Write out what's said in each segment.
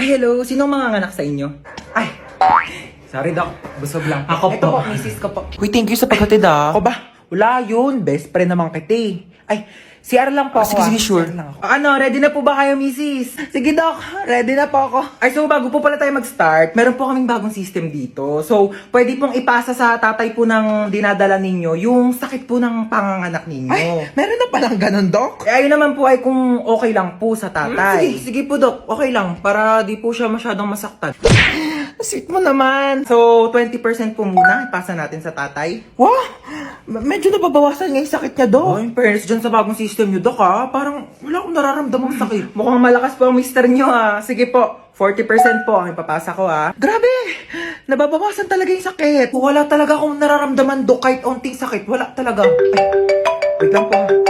Ay, hello. Sinong manganganak sa inyo? Ay, sorry, Doc. Busog lang. Ako Ito po. po, misis ko po. Uy, thank you sa paghatid Ako ah. ba? Wala yun. Best friend naman kita eh. Ay, CR lang po ako. Sige, sure. CR lang ako. Ano, ready na po ba kayo, misis? Sige, Doc. Ready na po ako. Ay, so bago po pala tayo mag-start, meron po kaming bagong system dito. So, pwede pong ipasa sa tatay po ng dinadala ninyo yung sakit po ng panganganak ninyo. Ay, meron na palang ganun, Doc? Eh, ayun naman po ay kung okay lang po sa tatay. Sige po, Doc. Okay lang. Para di po siya masyadong masaktan. Sweet mo naman. So, 20% po muna, ipasa natin sa tatay. Wow! Medyo nababawasan nga yung sakit niya, Doc. Oh, in fairness dyan sa bagong system nyo, Dok, ha? Parang wala akong nararamdamang sakit. Mukhang malakas po ang mister nyo, ha? Sige po, 40% po ang ipapasa ko, ha? Grabe! Nababawasan talaga yung sakit. Wala talaga akong nararamdaman, Dok, kahit onting sakit. Wala talaga. Ay, wait lang po, ha?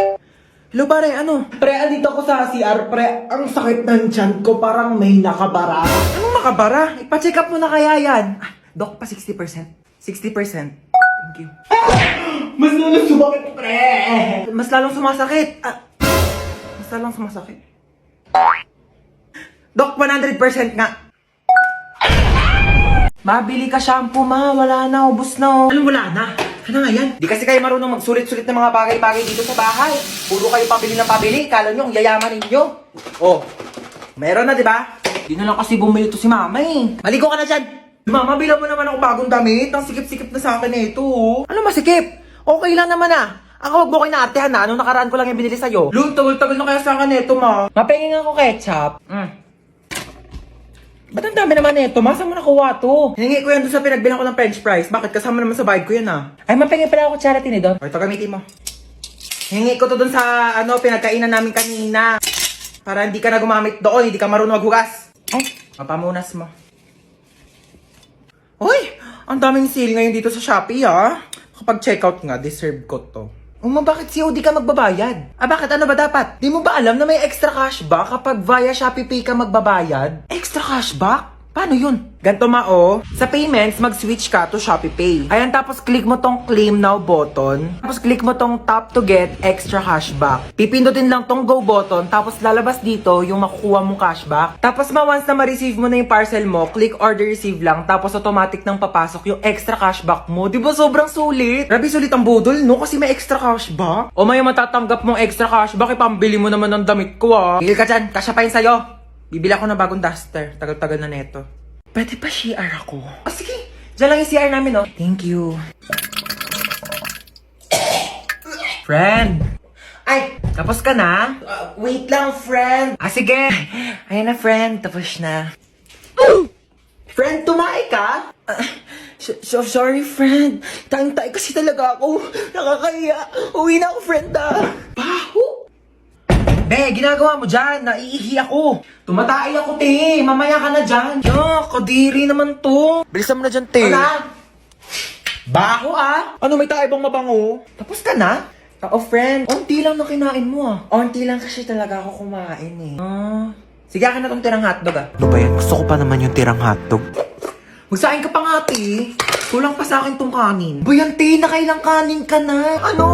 Hello, pare, ano? Pre, andito ako sa CR, pre. Ang sakit ng tiyan ko, parang may nakabara. Anong nakabara? Ipa-check up mo na kaya yan. Ah, Dok, pa 60%. 60%. Thank you. Mas lalong sumakit, pre! Mas lalong sumasakit. Mas lalong sumasakit. Dok, 100% nga. Mabili ka shampoo, ma. Wala na, ubos na. Oh. Anong wala na? Ano nga yan? Di kasi kayo marunong magsulit-sulit ng mga bagay-bagay dito sa bahay. Puro kayo pabili ng pabili. Kala nyo, ang yayaman ninyo. Oh, meron na, di ba? Di na lang kasi bumili to si mama eh. Maligo ka na dyan. Mama, bilang mo naman ako bagong damit. Ang sikip-sikip na sa akin na ito. Ano masikip? Okay lang naman ah. Ako wag mo kayo naartehan na. Nung nakaraan ko lang yung binili sa'yo. Lun, tagal-tagal na kaya sa akin ito, ma. Mapenging ako ketchup. Ba't ang dami naman ito? Masa mo nakuha to? Hiningi ko yan doon sa pinagbilang ko ng french fries. Bakit? Kasama naman sa bayad ko yan ah. Ay, mapenging pala ako charity ni Don. O, ito gamitin mo. Hiningi ko to doon sa pinagkainan namin kanina. Para hindi ka na gumamit doon, hindi ka marunong maghugas. Ay, mapamunas mo. Uy, ang daming sale ngayon dito sa Shopee ha. Kapag checkout nga, deserve ko to. Bakit COD ka magbabayad? Bakit? Ano ba dapat? Di mo ba alam na may extra cashback kapag via Shopee Pay ka magbabayad? Extra cashback? Paano yun? Ganto sa payments, mag-switch ka to Shopee Pay. Ayan, tapos click mo tong claim now button. Tapos click mo tong tap to get extra cashback. Pipindutin lang tong go button, tapos lalabas dito yung makukuha mong cashback. Tapos once na ma-receive mo na yung parcel mo, click order receive lang, tapos automatic nang papasok yung extra cashback mo. Di ba sobrang sulit? Grabe sulit ang budol, no? Kasi may extra cashback. O may matatanggap mong extra cashback, ipambili mo naman ng damit ko ah. Tigil ka dyan, kasya pa yun sa'yo. Bibili ako ng bagong duster. Tagal-tagal na neto. Pwede pa CR ako? Sige. Diyan lang yung CR namin, oh. Thank you. Friend. Ay, tapos ka na? Wait lang, friend. Sige. Ayan na, friend. Tapos na. Friend, tumae ka? Sorry, friend. Tayong-tay kasi talaga ako. Nakakahiya. Uwi na ako, friend, Baho. Be, ginagawa mo dyan. Naiihi ako. Tumatay ako, te. Mamaya ka na dyan. Kadiri naman to. Bilisan mo na dyan, te. Ano? Baho Ano, may tayo bang mabango? Tapos ka na? Friend. Onti lang na kinain mo Onti lang kasi talaga ako kumain eh. Sige, akin na tong tirang hotdog Ano ba yan? Gusto ko pa naman yung tirang hotdog. Magsain ka pa nga, te. Kulang pa sa akin tong kanin. Bayan, te, nakailang kanin ka na. Ano?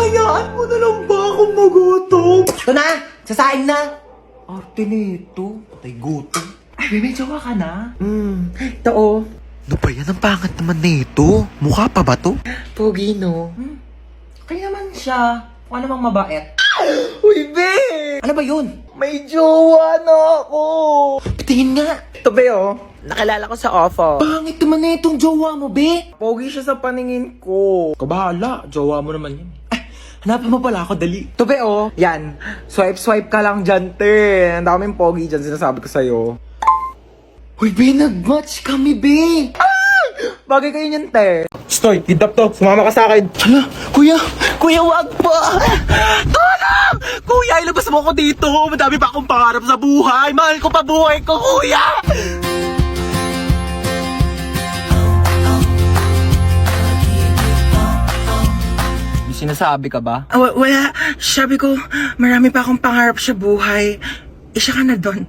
Hayaan mo na lang ba akong magutom? Ito na! Sasain na! Arte nito. Patay gutom. Ay, may jowa ka na? Ito Ano ba yan? Ang pangat naman nito. Mukha pa ba to? Pogi, no? Okay naman siya. Kung ano mang mabait. Uy, be! Ano ba yun? May jowa na ako! Patingin nga! Ito, be, Nakilala ko sa ofo. Pangit naman na itong jowa mo, be! Pogi siya sa paningin ko. Kabahala, jowa mo naman yan. Hanapin mo pala ako, dali. Ito, be, Yan. Swipe ka lang dyan, te. Ang daming pogi dyan, sinasabi ko sa'yo. Uy, be, nag-match kami, be! Bagay kayo niyan, te. Stoy, kidnap to. Sumama ka sa akin. Hala, kuya, wag pa! Tulong! Kuya, ilabas mo ako dito. Madami pa akong pangarap sa buhay. Mahal ko pa buhay ko, kuya! Sinasabi ka ba? Wala. Sabi ko, marami pa akong pangarap sa buhay. Isa ka na doon.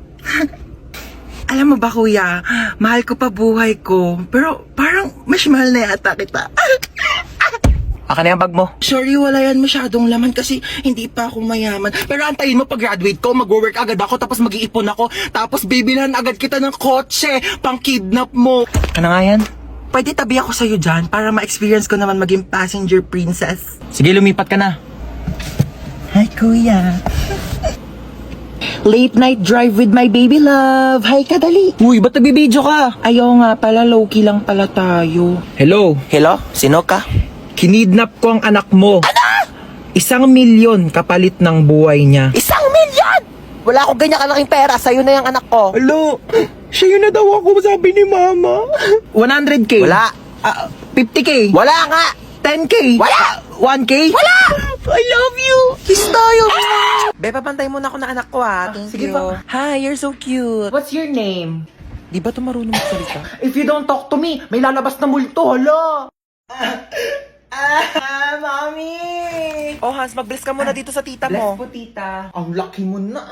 Alam mo ba, kuya, mahal ko pa buhay ko. Pero parang mas mahal na yata kita. Akin na yung bag mo. Sorry, wala yan masyadong laman kasi hindi pa ako mayaman. Pero antayin mo pag-graduate ko, mag-work agad ako, tapos mag-iipon ako, tapos bibilhan agad kita ng kotse, pang-kidnap mo. Ano nga yan? Pwede tabi ako sa'yo dyan para ma-experience ko naman maging passenger princess. Sige, lumipat ka na. Hi, kuya. Late night drive with my baby love. Hi, kadali. Uy, ba't nagbibideo ka? Ayaw nga pala, low-key lang pala tayo. Hello? Hello? Sino ka? Kinidnap ko ang anak mo. Ano? 1,000,000 kapalit ng buhay niya. 1,000,000! Wala akong ganyan kalaking pera. Sa'yo na yung anak ko. Hello? Siya yun na daw ako, sabi ni mama. 100K? Wala. 50K? Wala nga. 10K? Wala. 1K? Wala! I love you! Kiss tayo! Be, papantay muna ako ng anak ko Thank sige you. pa. Hi, you're so cute. What's your name? Di ba ito marunong magsalita? If you don't talk to me, may lalabas na multo, hala! Mami! Oh, Hans, mag-bless ka muna dito sa tita Bless mo. po, tita. Ang lucky mo na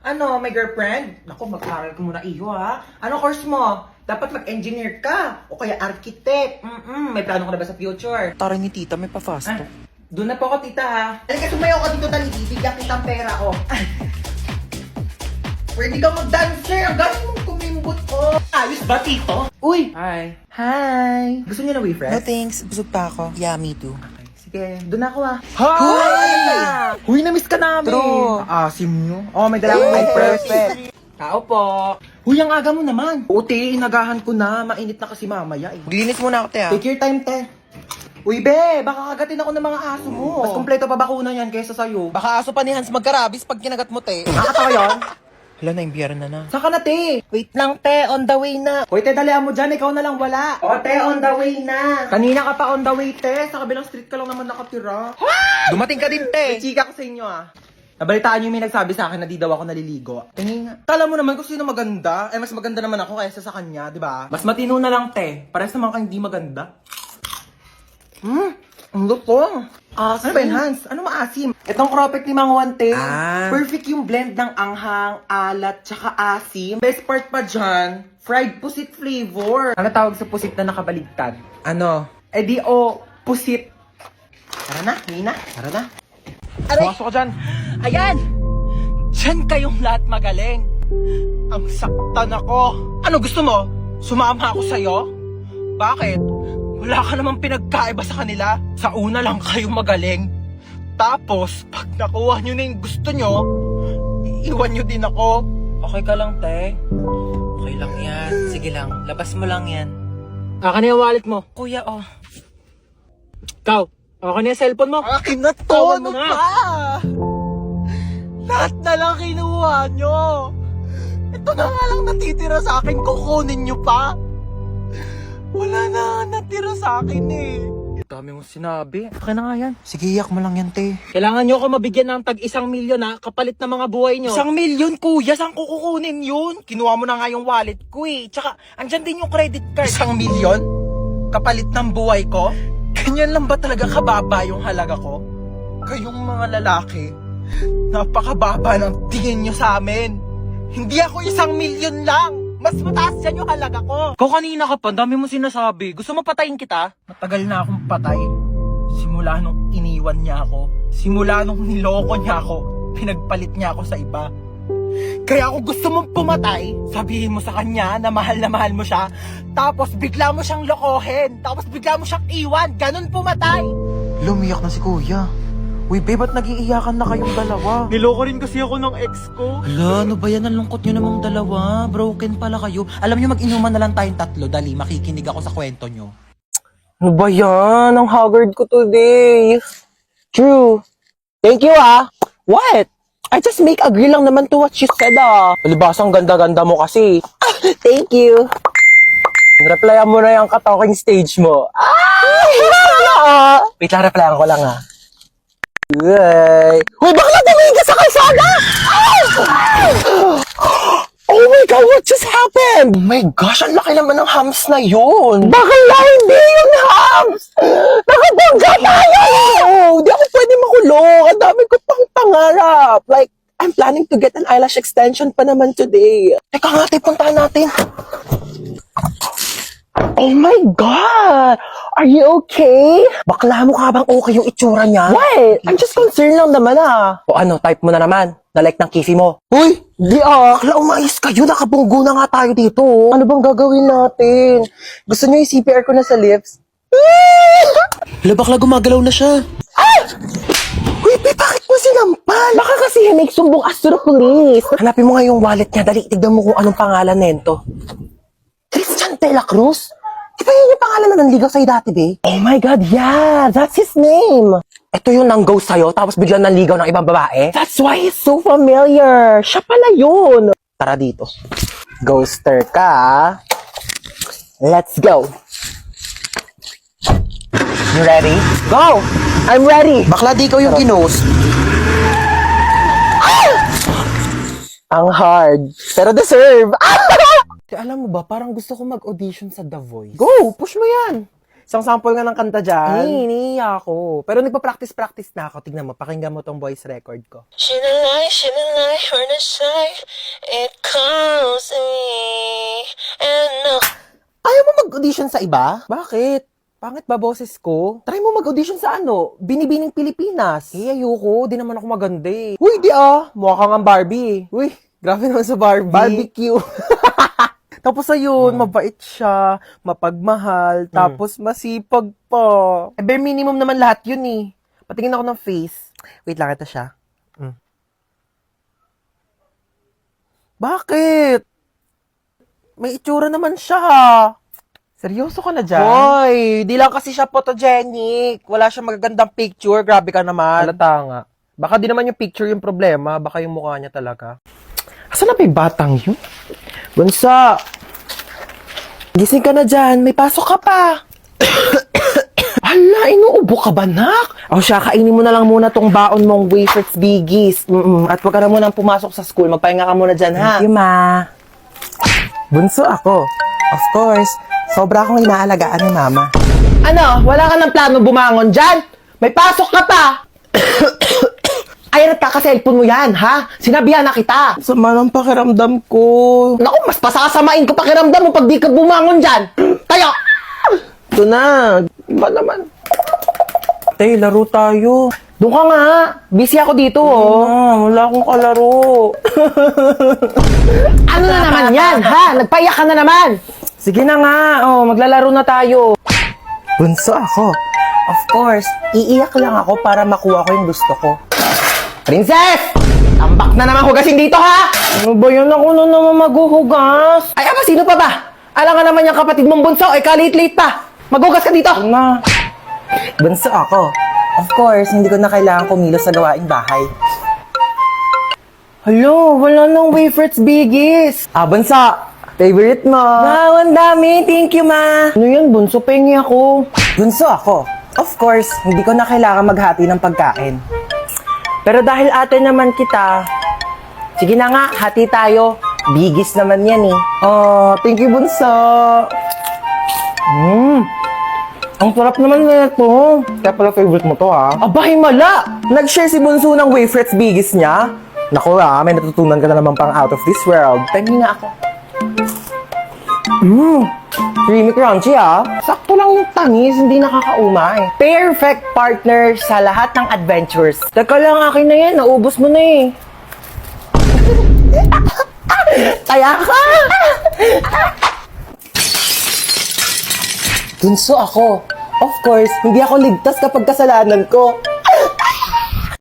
Ano, may girlfriend? Naku, mag-aaral ka muna iyo Ano course mo? Dapat mag-engineer ka. O kaya architect. May plano ka na ba sa future? Taray ni tita, may pa-fast to. Doon na po ako, tita Halika, sumayaw ka dito, dali. Bibigyan kitang pera ko. Pwede kang mag-dancer. Ang galing mong kumimbot ko. Ayos ba, tito? Uy! Hi. Hi! Gusto niyo na No WeFriend? thanks, busog pa ako. Yeah, me too. Sige, doon na ako Hi! Huy, na-miss ka namin! True. Asim nyo. Oh, may dala akong Yes. perfect. Tao po. Huy, ang aga mo naman. Uti, inagahan ko na. Mainit na kasi mamaya eh. Maglinis muna ako, te, ah. Take your time, te. Uy, be, baka kagatin ako ng mga aso mo. Mas kompleto pa bakuna yan kaysa sa'yo. Baka aso pa ni Hans magkarabis pag kinagat mo, te. Nakakatawa yun? Hala, na-imbiyaran na. Saka na, te. Wait lang, te. On the way na. Hoy, te, dalihan mo dyan. Ikaw na lang wala. O, te, on the way na. Kanina ka pa on the way, te. Sa kabilang street ka lang naman nakatira. Dumating ka din, May te. chika ko sa inyo Nabalitaan niyo may nagsabi sa akin na di daw ako naliligo. Tingin nga. Kala mo naman kung sino maganda. Mas maganda naman ako kaysa sa kanya, di ba? Mas matino na lang, te. Parehas naman kang di maganda. Ang lutong. Ano ba yun, Hans? Ano maasim? Itong cropek ni Mang Juan, te. Perfect yung blend ng anghang, alat, tsaka asim. Best part pa dyan, fried pusit flavor. Ano tawag sa pusit na nakabaligtad? Ano? Pusit. Tara na, Nina. Tara na. Pumasok ka dyan. Ayan! Diyan kayong lahat magaling. Ang saktan ako. Ano gusto mo? Sumama ako sa'yo? Bakit? Wala ka namang pinagkaiba sa kanila. Sa una lang kayo magaling. Tapos, pag nakuha nyo na yung gusto nyo, iiwan nyo din ako. Okay ka lang, te. Okay lang yan. Sige lang. Labas mo lang yan. Akin na yung wallet mo. Kuya, oh. Ikaw, akin na yung cellphone mo. Akin na to! Tawan Ano mo pa? pa? Lahat na lang kinuha nyo. Ito na nga lang natitira sa akin, kukunin nyo pa. Wala na natira sa akin eh. Dami mong sinabi. Akin na nga yan. Sige, iyak mo lang yan, te. Kailangan nyo ako mabigyan ng tag 1,000,000 kapalit ng mga buhay nyo. 1,000,000 kuya, saan ko kukunin yun? Kinuha mo na nga yung wallet ko eh. Tsaka, andyan din yung credit card. 1,000,000? Kapalit ng buhay ko? Ganyan lang ba talaga kababa yung halaga ko? Kayong mga lalaki, napakababa ng tingin nyo sa amin. Hindi ako 1,000,000 lang. Mas mataas yan yung halaga ko. Ikaw kanina ka pa, dami mo sinasabi. Gusto mo patayin kita? Matagal na akong patay. Simula nung iniwan niya ako. Simula nung niloko niya ako. Pinagpalit niya ako sa iba. Kaya kung gusto mong pumatay, sabihin mo sa kanya na mahal mo siya. Tapos bigla mo siyang lokohin. Tapos bigla mo siyang iwan. Ganon pumatay. Lumiyak na si kuya. Uy, babe, ba't nag-iiyakan na kayong dalawa? Niloko rin kasi ako ng ex ko. Hala, ano ba yan? Ang lungkot nyo namang dalawa. Broken pala kayo. Alam nyo, mag-inuman na lang tayong tatlo. Dali, makikinig ako sa kwento nyo. Ano ba yan? Ang haggard ko today. True. Thank you What? I just make agree lang naman to what she said Palibasa, ang ganda-ganda mo kasi. Thank you. Replyan mo na yung ka-talking stage mo. Wait lang, replyan ko lang Uy, bakit tumingin ka sa kalsada? Oh my God, what just happened? Oh my gosh, ang laki naman ng hams na yun. Bakit hindi yun hams? Nakabangga tayo! Di ako pwede makulong. Ang dami ko pang pangarap. Like, I'm planning to get an eyelash extension pa naman today. Teka nga, puntahan natin. Oh my God! Are you okay? Bakla mo ka bang okay yung itsura niya? What? I'm just concerned lang naman ah. O ano, type mo na naman. Na-like ng kifi mo. Uy, di ah. Bakla, umayos kayo. Nakabunggo na nga tayo dito. Ano bang gagawin natin? Gusto niyo yung CPR ko na sa lips? Hala, bakla, gumagalaw na siya. Uy, bakit mo sinampal? Baka kasi henik sumbong Astro Police. Hanapin mo nga yung wallet niya. Dali, tignan mo kung anong pangalan nento. Christian de la Cruz? Di ba yun yung pangalan na nanligaw sa'yo dati, be? Oh my God, yeah! That's his name! Ito yung nang-ghost sa'yo, tapos biglang nanligaw ng ibang babae? That's why he's so familiar! Siya pala yun! Tara dito. Ghoster ka, ah. Let's go! You ready? Go! I'm ready! Bakla, di ikaw yung ginost. Ang hard, pero deserve! Alam mo ba, parang gusto ko mag-audition sa The Voice. Go! Push mo yan! Isang sample nga ng kanta dyan. Iniiya ako. Pero nagpa-practice na ako. Tignan mo, pakinggan mo tong voice record ko. Sinalay, we're not shy. It calls me. And no. Ayaw mo mag-audition sa iba? Bakit? Pangit ba boses ko? Try mo mag-audition sa ano? Binibining Pilipinas. Ayoko. Di naman ako maganda eh. Uy, di ah! Mukha kang ang Barbie. Uy, grabe naman sa Barbie. Barbecue. Tapos ayun, mabait siya, mapagmahal, tapos masipag pa. Eh, bare minimum naman lahat yun eh. Patingin ako ng face. Wait lang, ito siya. Bakit? May itsura naman siya. Seryoso ka na dyan? Hoy, di lang kasi siya photogenic. Wala siyang magagandang picture. Grabe ka naman. Halata nga. Baka di naman yung picture yung problema, baka yung mukha niya talaga. Asan na ba yung batang yun? Bunsa! Gising ka na dyan. May pasok ka pa. Hala, inuubo ka ba, nak? O siya, kainin mo na lang muna tong baon mong wafers biggies. At wag ka na munang pumasok sa school. Magpahinga ka muna dyan, ha? Thank you, ma. Bunso ako. Of course. Sobra akong inaalagaan ni mama. Ano? Wala ka ng plano bumangon dyan? May pasok ka pa! Ay, nagkaka-cellphone mo yan, ha? Sinabihan na kita. Sama ng pakiramdam ko. Naku, mas pasasamain ko pakiramdam mo pag di ka bumangon dyan. Tayo! Ito na. Iba naman. Tay, laro tayo. Doon ka nga. Busy ako dito, oh. Wala akong kalaro. Ano na naman yan, ha? Nagpaiyak ka na naman. Sige na nga. Oh, maglalaro na tayo. Bunso ako. Of course, iiyak lang ako para makuha ko yung gusto ko. Princess! Tambak na naman hugasin dito, ha? Ano ba yun? Ako na naman maghuhugas. Ay, ama, sino pa ba? Alam ka naman yung kapatid mong bunso, eh, kalit-late pa. Maghugas ka dito. Na. Bunso ako. Of course, hindi ko na kailangan kumilos sa gawaing bahay. Hello, wala nang wafers biggies. Ah, bunso. Favorite mo. Wow, ang dami. Thank you, ma. Ano yan, bunso? Pengi ako. Bunso ako. Of course, hindi ko na kailangan maghati ng pagkain. Pero dahil ate naman kita, sige na nga, hati tayo. Bigis naman yan eh. Oh, thank you, bunso. Ang sarap naman na ito. Kaya pala favorite mo to, ha? Aba, himala! Nag-share si Bunso ng wafers bigis niya. Naku may natutunan ka na naman pang out of this world. Pengi nga ako. Creamy crunchy, ha? Sakto lang yung tamis, hindi nakakaumay. Perfect partner sa lahat ng adventures. Teka lang, akin na yan. Naubos mo na eh. Kaya ka! Bunso ako. Of course, hindi ako ligtas kapag kasalanan ko.